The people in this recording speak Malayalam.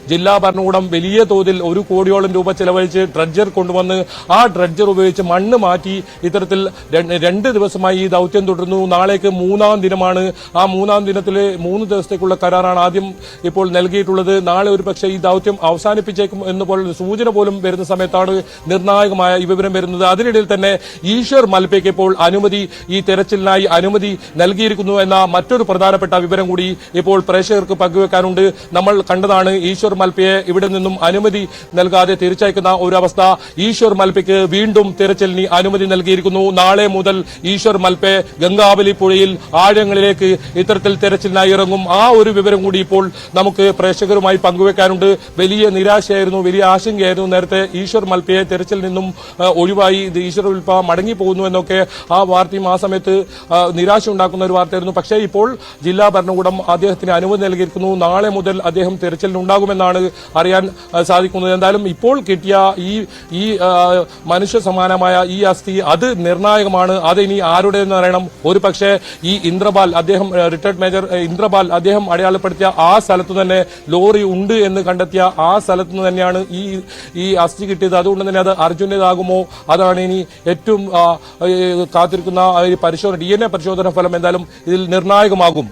ജില്ലാ ഭരണകൂടം വലിയ തോതിൽ 1 കോടിയോളം രൂപ ചെലവഴിച്ച് ഡ്രഡ്ജർ കൊണ്ടുവന്ന് ആ ഡ്രഡ്ജർ ഉപയോഗിച്ച് മണ്ണ് മാറ്റി ഇത്തരത്തിൽ 2 ദിവസമായി ഈ ദൌത്യം തുടരുന്നു. നാളേക്ക് 3-ാം ദിനമാണ്. ആ 3-ാം ദിനത്തിലെ 3 ദിവസത്തേക്കുള്ള കരാറാണ് ആദ്യം ഇപ്പോൾ നൽകിയിട്ടുള്ളത്. നാളെ ഒരുപക്ഷെ ഈ ദൌത്യം അവസാനിപ്പിച്ചേക്കും എന്ന് സൂചന പോലും വരുന്ന സമയത്താണ് നിർണായകമായ ഈ വിവരം വരുന്നത്. അതിനിടയിൽ തന്നെ ഈശ്വർ മൽപയ്ക്ക് ഇപ്പോൾ ഈ തെരച്ചിലിനായി അനുമതി നൽകിയിരിക്കുന്നു എന്ന മറ്റൊരു പ്രധാനപ്പെട്ട വിവരം കൂടി ഇപ്പോൾ പ്രേക്ഷകർക്ക് പങ്കുവെക്കാനുണ്ട്. നമ്മൾ കണ്ടതാണ് ഈശ്വർ മൽപയെ ഇവിടെ നിന്നും അനുമതി നൽകാതെ തിരിച്ചയക്കുന്ന ഒരു അവസ്ഥ. ഈശ്വർ മൽപയ്ക്ക് വീണ്ടും തിരച്ചിലിന് അനുമതി നൽകിയിരിക്കുന്നു. നാളെ മുതൽ ഈശ്വർ മൽപെ ഗംഗാവലി പുഴയിൽ ആഴങ്ങളിലേക്ക് ഇത്തരത്തിൽ തിരച്ചിലിനായി ഇറങ്ങും. ആ ഒരു വിവരം കൂടി ഇപ്പോൾ നമുക്ക് പ്രേക്ഷകരുമായി പങ്കുവെക്കാനുണ്ട്. വലിയ നിരാശയായിരുന്നു, വലിയ ആശങ്കയായിരുന്നു നേരത്തെ ഈശ്വർ മൽപയെ തിരച്ചിൽ നിന്നും ഒഴിവായി ഈശ്വർ മൽപ മടങ്ങിപ്പോകുന്നു എന്നൊക്കെ ആ വാർത്തയും ആ സമയത്ത് നിരാശ ഉണ്ടാക്കുന്ന ഒരു വാർത്തയായിരുന്നു. പക്ഷേ ഇപ്പോൾ ജില്ലാ ഭരണകൂടം അദ്ദേഹത്തിന് അനുമതി നൽകിയിരിക്കുന്നു. നാളെ മുതൽ അദ്ദേഹം തിരച്ചിലിനുണ്ടാകുമെന്നാണ് അറിയാൻ സാധിക്കുന്നത്. എന്തായാലും ഇപ്പോൾ കിട്ടിയ ഈ മനുഷ്യ സമാനമായ ഈ അസ്ഥി അത് നിർണായകമാണ്. അതിനി ആരുടേതെന്ന് അറിയണം. ഒരു പക്ഷേ ഈ ഇന്ദ്രപാൽ, അദ്ദേഹം റിട്ടയർഡ് മേജർ ഇന്ദ്രപാൽ അദ്ദേഹം അടയാളപ്പെടുത്തിയ ആ സ്ഥലത്ത് തന്നെ ലോറി ഉണ്ട് എന്ന് കണ്ടെത്തിയ ആ സ്ഥലത്ത് നിന്ന് തന്നെയാണ് ഈ അസ്ഥി കിട്ടിയത്. അതുകൊണ്ട് തന്നെ അത് അർജുന്റേതാകുമോ? അതാണ് ഇനി ഏറ്റവും കാത്തിരിക്കുന്ന പരിശോധന. DNA പരിശോധന ഫലം എന്തായാലും ഇതിൽ നിർണായകമാകും.